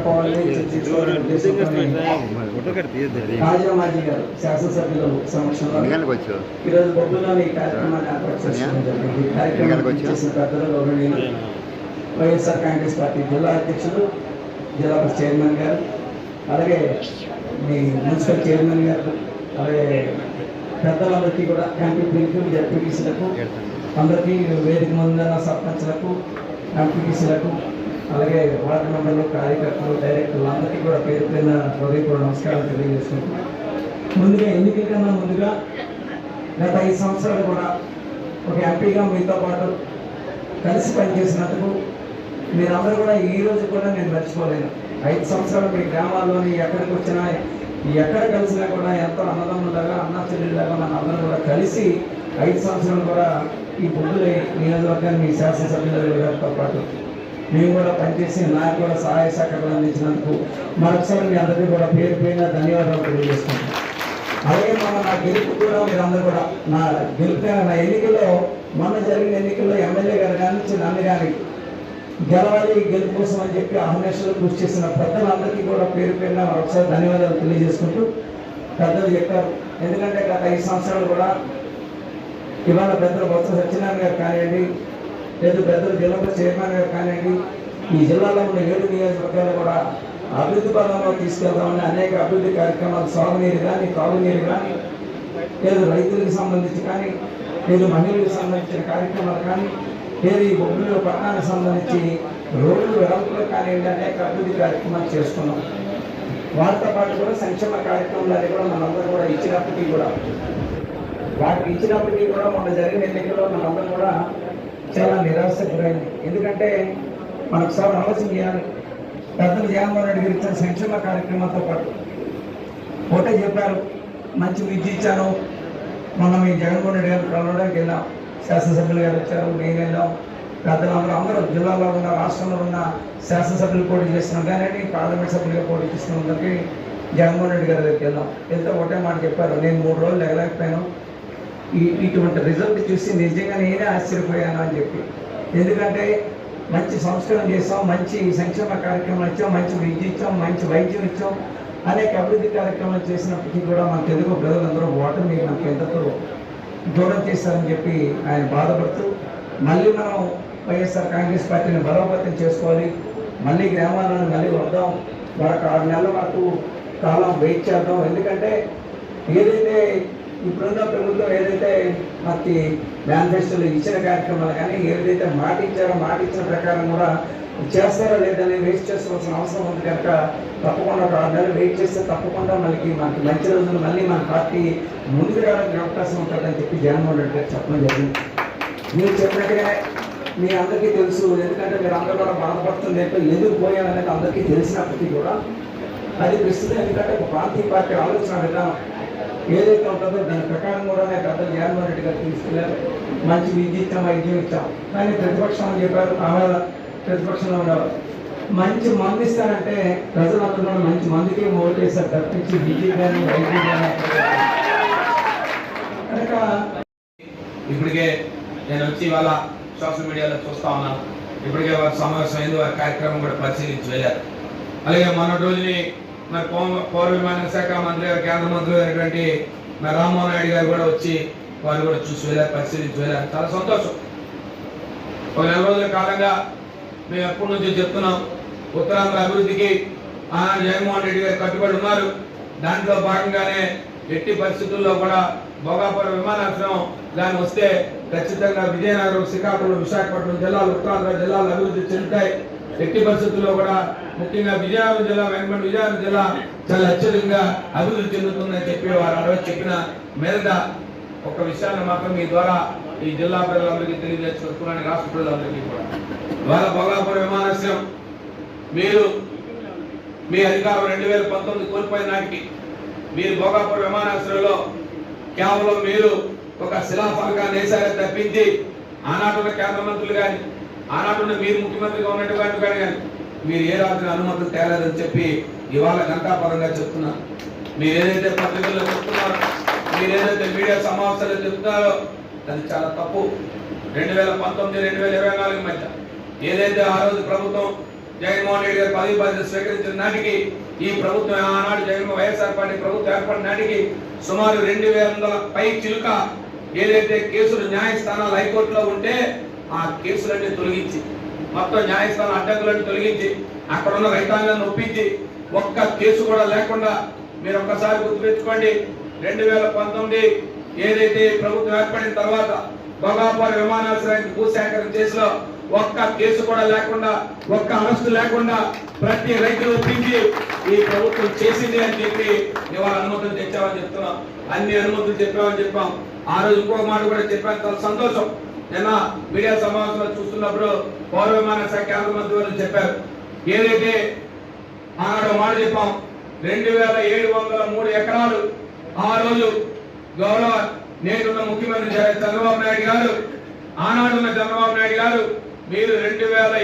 పోవాలి రాజామాజీ గారు శాసనసభ్యుల సమక్షంలో ఈరోజు బొబ్బులోని ఈ కార్యక్రమాన్ని ఏర్పాటు చేసుకోవడం జరిగింది. కార్యక్రమం చేసిన పెద్దలు గౌరవనీయులు వైఎస్ఆర్ కాంగ్రెస్ పార్టీ జిల్లా అధ్యక్షులు, జిల్లా చైర్మన్ గారు, అలాగే మీ మున్సిపల్ చైర్మన్ గారు, అలాగే పెద్దలందరికీ కూడా ఎంపీపీలకు, జడ్పీటీసీలకు, అందరికీ వేదిక ముందున్న సర్పంచ్లకు, ఎంపీటీసీలకు, అలాగే వార్డు మెంబర్లు, కార్యకర్తలు, డైరెక్టర్లు అందరికీ కూడా పేరు పేరున హృదయపూర్వక నమస్కారాలు తెలియజేసుకుంటున్నాం. ముందుగా ఎన్నికల కన్నా ముందుగా గత 5 సంవత్సరాలు కూడా ఒక ఎంపీగా మీతో పాటు కలిసి పనిచేసినందుకు మీరందరూ కూడా ఈ రోజు కూడా నేను మర్చిపోలేను. 5 సంవత్సరాలు మీ గ్రామాల్లోని ఎక్కడికి వచ్చినా, ఎక్కడ కలిసినా కూడా ఎంతో అన్నదమ్ములాగా, అన్న చెల్లెళ్ళలాగా మన అందరూ కూడా కలిసి 5 సంవత్సరాలు కూడా ఈ బొబ్బుల నియోజకవర్గాన్ని మీ శాసనసభ్యులతో పాటు మేము కూడా పనిచేసి నాకు కూడా సహాయ సహకారాలు అందించినందుకు మరొకసారి మీ అందరికీ కూడా పేరు పేరున ధన్యవాదాలు తెలియజేస్తున్నాను. అలాగే నా గెలుపు కూడా మీరందరూ కూడా నా ఎన్నికల్లో, మొన్న జరిగిన ఎన్నికల్లో ఎమ్మెల్యే గారు కానీ నన్ను కానీ గెలవాలి, గెలుపు కోసం అని చెప్పి అహర్నిశలు కృషి చేసిన పెద్దలందరికీ కూడా పేరు పేరున ఒకసారి ధన్యవాదాలు తెలియజేసుకుంటూ పెద్దలు చెప్పారు. ఎందుకంటే గత 5 సంవత్సరాలు కూడా ఇవాళ పెద్దలు బొత్స సత్యనారాయణ గారు కానివ్వండి, లేదు పెద్దలు జిల్లా చైర్మన్ గారు కానివ్వండి, ఈ జిల్లాలో ఉన్న 7 నియోజకవర్గాలు కూడా అభివృద్ధి పదంలో తీసుకెళ్దామని అనేక అభివృద్ధి కార్యక్రమాలు, సాగునీరు కానీ, తాగునీరు కానీ, లేదు రైతులకు సంబంధించి కానీ, లేదు మహిళలకు సంబంధించిన కార్యక్రమాలు కానీ, లేదు ఈ బొబ్బుల పట్టణానికి సంబంధించి రోడ్లు వెడల్పులు కానివ్వండి, అనేక అభివృద్ధి కార్యక్రమాలు చేస్తున్నాం. వాటితో పాటు కూడా సంక్షేమ కార్యక్రమాలు కూడా మనందరూ కూడా ఇచ్చినప్పటికీ కూడా మొన్న జరిగిన ఎన్నికల్లో మనందరూ కూడా చాలా నిరాశ గురైంది. ఎందుకంటే మనొకసారి ఆలోచన చేయాలి. పెద్దలు జగన్మోహన్ రెడ్డి గారు ఇచ్చిన సంక్షేమ కార్యక్రమాలతో పాటు ఒకటే చెప్పారు, మంచి విద్య ఇచ్చాను. మొన్న మీ జగన్మోహన్ రెడ్డి గారు కలవడానికి వెళ్ళాం, శాసనసభ్యులు గారు వచ్చారు, నేను వెళ్ళాం, అందరూ జిల్లాలో ఉన్న, రాష్ట్రంలో ఉన్న శాసనసభ్యులు పోటీ చేస్తున్నాం కానీ పార్లమెంట్ సభ్యులుగా పోటీ చేస్తున్న అందరికీ జగన్మోహన్ రెడ్డి గారి దగ్గరికి వెళ్ళాం. వెళ్తే ఒకటే మాట చెప్పారు, నేను 3 రోజులు ఎగలేకపోయాను, ఇటువంటి రిజల్ట్ చూసి నిజంగా నేనే ఆశ్చర్యపోయాను అని చెప్పి. ఎందుకంటే మంచి సంస్కరణ చేసాం, మంచి సంక్షేమ కార్యక్రమాలు ఇచ్చాం, మంచి విద్య ఇచ్చాం, మంచి వైద్యం ఇచ్చాం, అనేక అభివృద్ధి కార్యక్రమాలు చేసినప్పటికీ కూడా మన తెలుగు ప్రజలందరూ ఓటమి మనకు ఎంతతో దూరం చేస్తారని చెప్పి ఆయన బాధపడుతూ, మళ్ళీ మనం వైఎస్ఆర్ కాంగ్రెస్ పార్టీని బలోపేతం చేసుకోవాలి, మళ్ళీ గ్రామాలను మళ్ళీ వద్దాం, మరొక 6 నెలల వరకు కాలం వెయిట్ చేద్దాం. ఎందుకంటే ఏదైతే ఇప్పుడున్న ప్రభుత్వం ఏదైతే మనకి మేనిఫెస్టోలో ఇచ్చిన కార్యక్రమాలు కానీ ఏదైతే మాట ఇచ్చారో మాట ఇచ్చిన ప్రకారం కూడా చేస్తారో లేదని వెయిట్ చేసుకోవాల్సిన అవసరం ఉంది. కనుక తప్పకుండా ఒక 6 నెలలు వెయిట్ చేస్తే తప్పకుండా మనకి మంచి రోజులు మళ్ళీ మన పార్టీ ముందుకు రావడానికి అవకాశం ఉంటుందని చెప్పి జగన్మోహన్ రెడ్డి గారు చెప్పడం జరిగింది. మీరు చెప్పినట్టుగా మీ అందరికీ తెలుసు. ఎందుకంటే మీరు అందరూ కూడా బాధపడుతుంది ఏంటో, ఎందుకు పోయామనేది అందరికీ తెలిసినప్పటికీ కూడా అది ప్రస్తుతం. ఎందుకంటే ఒక ప్రాంతీయ పార్టీ ఆలోచన విధానం ఏదైతే ఉంటుందో దాని ప్రకారం కూడా పెద్దలు జగన్మోహన్ రెడ్డి గారు తీసుకెళ్ళారు. మంచి విద్య ఇచ్చాం, వైద్యం ఇచ్చాం. కానీ ప్రతిపక్షం అని చెప్పారు, ఆమె ప్రతిపక్షంలో ఉండేవారు. మంచి మందు ఇస్తారంటే ప్రజలందరూ కూడా మంచి మందుకే ఓటేస్తారు తప్పించి విద్య కానీ వైద్యం కానీ. కనుక ఇప్పటికే నేను వచ్చి ఇవాళ సోషల్ మీడియాలో చూస్తా ఉన్నాను. ఇప్పటికే వారి సమావేశం అయింది, వారి కార్యక్రమం కూడా పరిశీలించి వెళ్ళారు. అలాగే మొన్నటి రోజుని మరి పౌర విమాన శాఖ మంత్రి, కేంద్ర మంత్రి అయినటువంటి మరి రామ్మోహన్ నాయుడు గారు కూడా వచ్చి వారు కూడా చూసి వెళ్ళారు, పరిశీలించి వెళ్ళారు. చాలా సంతోషం. ఒక 4 రోజుల కాలంగా మేము ఎప్పటి నుంచో చెప్తున్నాం, ఉత్తరాంధ్ర అభివృద్ధికి ఆనాడు జగన్మోహన్ రెడ్డి గారు కట్టుబడి ఉన్నారు. దాంట్లో భాగంగానే ఎట్టి పరిస్థితుల్లో కూడా భోగాపురం విమానాశ్రయం దాని వస్తే ఖచ్చితంగా విజయనగరం, శ్రీకాకుళం, విశాఖపట్నం జిల్లాలు, ఉత్తరాంధ్ర జిల్లాలు అభివృద్ధి చెందుతాయి. ఎట్టి పరిస్థితుల్లో కూడా ముఖ్యంగా విజయనగరం జిల్లా, వెంకట విజయనగరం జిల్లా చాలా అత్యధికంగా అభివృద్ధి చెందుతుందని చెప్పి వారు ఆ రోజు చెప్పిన మీదట ఒక విషయాన్ని మాత్రం మీ ద్వారా ఈ జిల్లా ప్రజలందరికీ తెలియజేసుకుంటున్నాను, రాష్ట్ర ప్రజలందరికీ కూడా. ఇవాళ భోగాపురం విమానాశ్రయం మీరు మీ అధికారం 2019 కోల్పోయిన నాటికి మీరు భోగాపురం విమానాశ్రయంలో కేవలం మీరు ఒక శిలాఫలకాన్ని వేశారే తప్పించి ఆనాటున్న కేంద్ర మంత్రులు కానీ, ఆనాటున్న మీరు ముఖ్యమంత్రిగా ఉన్నటువంటి కానీ మీరు ఏ రాత్రి అనుమతులు తేలేదని చెప్పి ఇవాళ గంటాపరంగా చెప్తున్నారు. మీరు ఏదైతే పత్రికల్లో చెప్తున్నారో, మీరు ఏదైతే మీడియా సమావేశాల్లో చెప్తున్నారో అది చాలా తప్పు. 2019, 2024 మధ్య ఏదైతే ఆ రోజు ప్రభుత్వం జగన్మోహన్ రెడ్డి గారు పదవి బాధ్యత స్వీకరించిన నాటికి ఈ ప్రభుత్వం ఆనాడు వైఎస్ఆర్ పార్టీ ప్రభుత్వం ఏర్పడిన నాటికి సుమారు 2,200 పై చిలుక ఏదైతే కేసులు న్యాయస్థానాలు హైకోర్టులో ఉంటే ఆ కేసులన్నీ తొలగించి మొత్తం న్యాయస్థానం అడ్డంకులను తొలగించి అక్కడ ఉన్న రైతాంగాన్ని ఒప్పించి ఒక్క కేసు కూడా లేకుండా మీరు ఒక్కసారి గుర్తుపెట్టుకోండి 2019 ఏదైతే ప్రభుత్వం ఏర్పడిన తర్వాత భోగాపురం విమానాశ్రయానికి భూసేకరణ కేసులో ఒక్క కేసు కూడా లేకుండా ఒక్క అరెస్టు లేకుండా ప్రతి రైతులు ఒప్పించి ఈ ప్రభుత్వం చేసింది అని చెప్పి ఇవాళ అనుమతులు తెచ్చామని చెప్తున్నాం. అన్ని అనుమతులు చెప్పామని చెప్పాం. ఆ రోజు ఇంకొక మాట కూడా చెప్పాను, చాలా సంతోషం. నిన్న మీడియా సమావేశంలో చూస్తున్నప్పుడు పౌర విమాన శాఖ కేంద్ర మంత్రి వారు చెప్పారు, ఏదైతే ఆనాడు మాట చెప్పాం 2,703 ఎకరాలు ఆ రోజు గౌరవ నేనున్న ముఖ్యమంత్రి చంద్రబాబు నాయుడు గారు ఆనాడున్న చంద్రబాబు నాయుడు గారు మీరు 2007